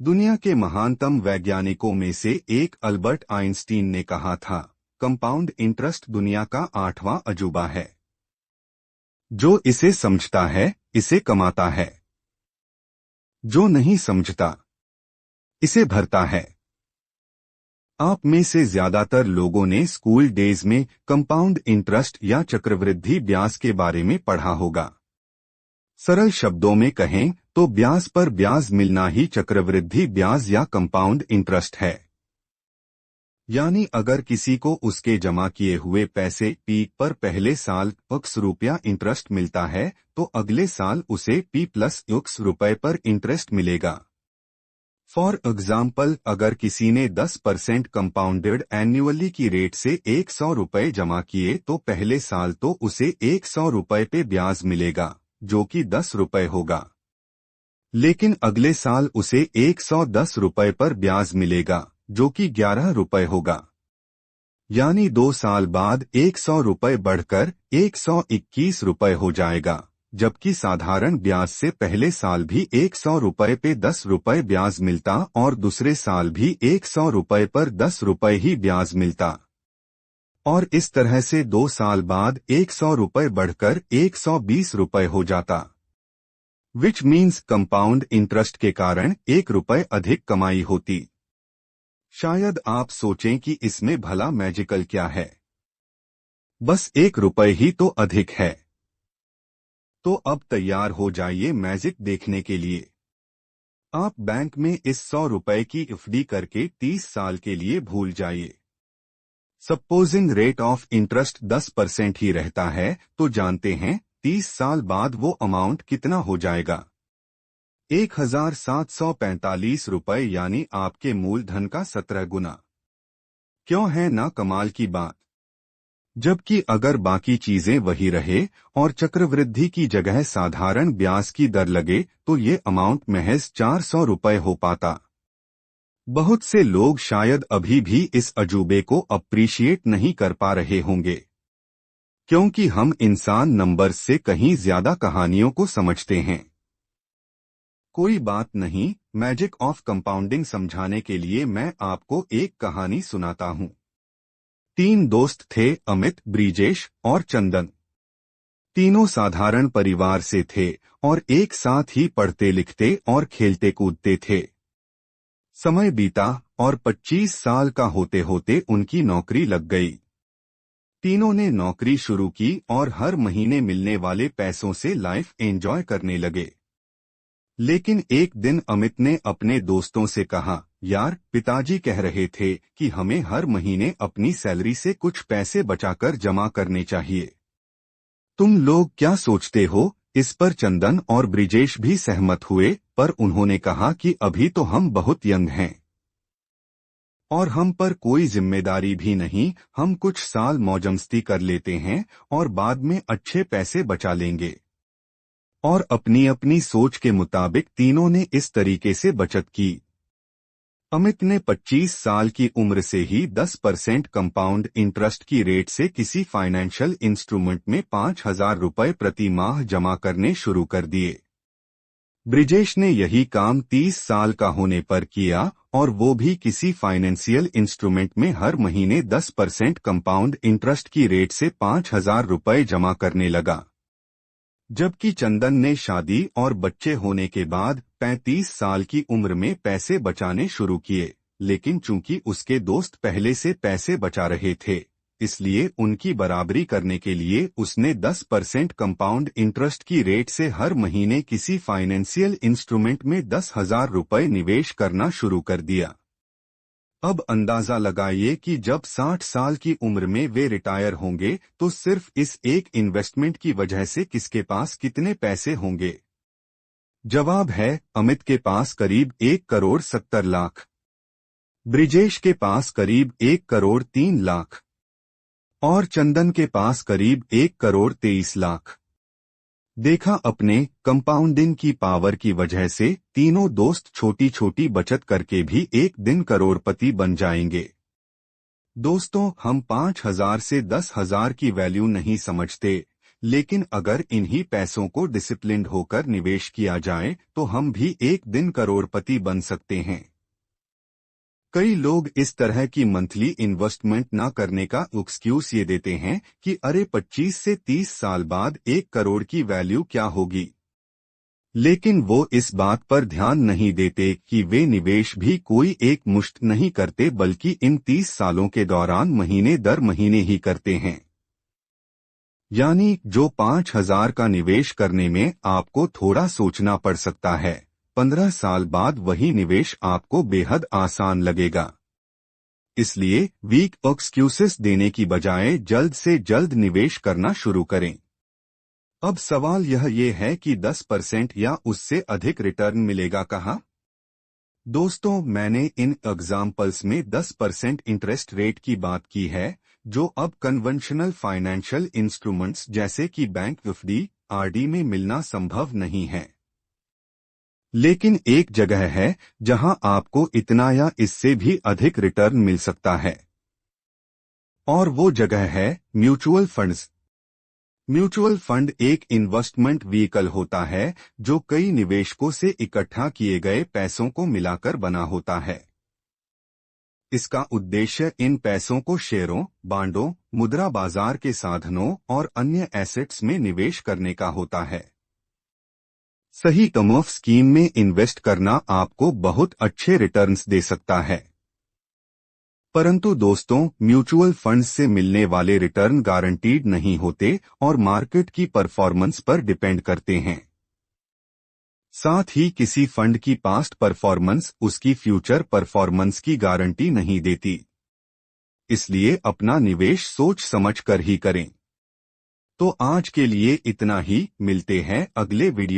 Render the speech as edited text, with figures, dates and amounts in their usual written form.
दुनिया के महानतम वैज्ञानिकों में से एक अल्बर्ट आइंस्टीन ने कहा था, कंपाउंड इंटरेस्ट दुनिया का 8वां अजूबा है। जो इसे समझता है, इसे कमाता है। जो नहीं समझता, इसे भरता है। आप में से ज्यादातर लोगों ने स्कूल डेज में कंपाउंड इंटरेस्ट या चक्रवृद्धि ब्याज के बारे में पढ़ा होगा। सरल शब्दों में कहें तो ब्याज पर ब्याज मिलना ही चक्रवृद्धि ब्याज या कंपाउंड इंटरेस्ट है। यानी अगर किसी को उसके जमा किए हुए पैसे पी पर पहले साल ₹X इंटरेस्ट मिलता है, तो अगले साल उसे P प्लस ₹X पर इंटरेस्ट मिलेगा। फॉर एग्जाम्पल, अगर किसी ने 10% कंपाउंडेड एन्युअली की रेट से ₹100 जमा किए तो पहले साल तो उसे ₹100 पे ब्याज मिलेगा, जो कि ₹10 होगा। लेकिन अगले साल उसे ₹110 पर ब्याज मिलेगा, जो कि ₹11 होगा। यानी 2 साल बाद ₹100 बढ़कर ₹121 हो जाएगा, जबकि साधारण ब्याज से पहले साल भी ₹100 पे ₹10 ब्याज मिलता और दूसरे साल भी ₹100 पर ₹10 ही ब्याज मिलता। और इस तरह से 2 साल बाद ₹100 बढ़कर ₹120 हो जाता। विच मीन्स कंपाउंड इंटरेस्ट के कारण ₹1 अधिक कमाई होती। शायद आप सोचें कि इसमें भला मैजिकल क्या है, बस ₹1 ही तो अधिक है। तो अब तैयार हो जाइए मैजिक देखने के लिए। आप बैंक में इस ₹100 की एफडी करके 30 साल के लिए भूल जाइए। सपोजिंग रेट ऑफ इंटरेस्ट 10% ही रहता है, तो जानते हैं 30 साल बाद वो अमाउंट कितना हो जाएगा? ₹1745, यानी आपके मूलधन का 17 गुना। क्यों है ना कमाल की बात? जबकि अगर बाकी चीजें वही रहे और चक्रवृद्धि की जगह साधारण ब्याज की दर लगे तो ये अमाउंट महज ₹400 हो पाता। बहुत से लोग शायद अभी भी इस अजूबे को अप्रिशिएट नहीं कर पा रहे होंगे, क्योंकि हम इंसान नंबर्स से कहीं ज्यादा कहानियों को समझते हैं। कोई बात नहीं, मैजिक ऑफ कंपाउंडिंग समझाने के लिए मैं आपको एक कहानी सुनाता हूँ। 3 दोस्त थे, अमित, ब्रिजेश और चंदन। तीनों साधारण परिवार से थे और एक साथ ही पढ़ते लिखते और खेलते कूदते थे। समय बीता और 25 साल का होते होते उनकी नौकरी लग गई। तीनों ने नौकरी शुरू की और हर महीने मिलने वाले पैसों से लाइफ एंजॉय करने लगे। लेकिन एक दिन अमित ने अपने दोस्तों से कहा, यार, पिताजी कह रहे थे कि हमें हर महीने अपनी सैलरी से कुछ पैसे बचाकर जमा करने चाहिए। तुम लोग क्या सोचते हो? इस पर चंदन और ब्रिजेश भी सहमत हुए, पर उन्होंने कहा कि अभी तो हम बहुत यंग हैं और हम पर कोई जिम्मेदारी भी नहीं, हम कुछ साल मौजमस्ती कर लेते हैं और बाद में अच्छे पैसे बचा लेंगे। और अपनी अपनी सोच के मुताबिक तीनों ने इस तरीके से बचत की। अमित ने 25 साल की उम्र से ही 10% कंपाउंड इंटरेस्ट की रेट से किसी फाइनेंशियल इंस्ट्रूमेंट में ₹5000 प्रति माह जमा करने शुरू कर दिए। ब्रिजेश ने यही काम 30 साल का होने पर किया और वो भी किसी फाइनेंशियल इंस्ट्रूमेंट में हर महीने 10% कंपाउंड इंटरेस्ट की रेट से ₹5000 जमा करने लगा। जबकि चंदन ने शादी और बच्चे होने के बाद 35 साल की उम्र में पैसे बचाने शुरू किए, लेकिन चूंकि उसके दोस्त पहले से पैसे बचा रहे थे, इसलिए उनकी बराबरी करने के लिए उसने 10% कंपाउंड इंटरेस्ट की रेट से हर महीने किसी फाइनेंशियल इंस्ट्रूमेंट में ₹10,000 निवेश करना शुरू कर दिया। अब अंदाजा लगाइए कि जब 60 साल की उम्र में वे रिटायर होंगे तो सिर्फ इस एक इन्वेस्टमेंट की वजह से किसके पास कितने पैसे होंगे? जवाब है, अमित के पास करीब 1,70,00,000, ब्रिजेश के पास करीब 1,03,00,000 और चंदन के पास करीब 1,23,00,000। देखा अपने कंपाउंडिंग की पावर की वजह से तीनों दोस्त छोटी छोटी बचत करके भी एक दिन करोड़पति बन जाएंगे। दोस्तों, हम 5,000 से 10,000 की वैल्यू नहीं समझते, लेकिन अगर इन्हीं पैसों को डिसिप्लिन्ड होकर निवेश किया जाए तो हम भी एक दिन करोड़पति बन सकते हैं। कई लोग इस तरह की मंथली इन्वेस्टमेंट ना करने का एक्सक्यूज ये देते हैं कि अरे 25 से 30 साल बाद 1 करोड़ की वैल्यू क्या होगी। लेकिन वो इस बात पर ध्यान नहीं देते कि वे निवेश भी कोई एक मुश्त नहीं करते बल्कि इन 30 सालों के दौरान महीने दर महीने ही करते हैं। यानी जो 5,000 का निवेश करने में आपको थोड़ा सोचना पड़ सकता है, 15 साल बाद वही निवेश आपको बेहद आसान लगेगा। इसलिए वीक एक्सक्यूजेस देने की बजाय जल्द से जल्द निवेश करना शुरू करें। अब सवाल यह है कि 10% या उससे अधिक रिटर्न मिलेगा कहाँ? दोस्तों, मैंने इन एग्जाम्पल्स में 10% इंटरेस्ट रेट की बात की है, जो अब कन्वेंशनल फाइनेंशियल इंस्ट्रूमेंट्स जैसे कि बैंक एफडी, आरडी में मिलना संभव नहीं है। लेकिन एक जगह है जहां आपको इतना या इससे भी अधिक रिटर्न मिल सकता है, और वो जगह है म्यूचुअल फंड्स। म्यूचुअल फंड एक इन्वेस्टमेंट व्हीकल होता है जो कई निवेशकों से इकट्ठा किए गए पैसों को मिलाकर बना होता है। इसका उद्देश्य इन पैसों को शेयरों, बांडों, मुद्रा बाजार के साधनों और अन्य एसेट्स में निवेश करने का होता है। सही टर्म्स स्कीम में इन्वेस्ट करना आपको बहुत अच्छे रिटर्न्स दे सकता है। परंतु दोस्तों, म्यूचुअल फंड्स से मिलने वाले रिटर्न गारंटीड नहीं होते और मार्केट की परफॉर्मेंस पर डिपेंड करते हैं। साथ ही किसी फंड की पास्ट परफॉर्मेंस उसकी फ्यूचर परफॉर्मेंस की गारंटी नहीं देती। इसलिए अपना निवेश सोच समझ कर ही करें। तो आज के लिए इतना ही, मिलते हैं अगले वीडियो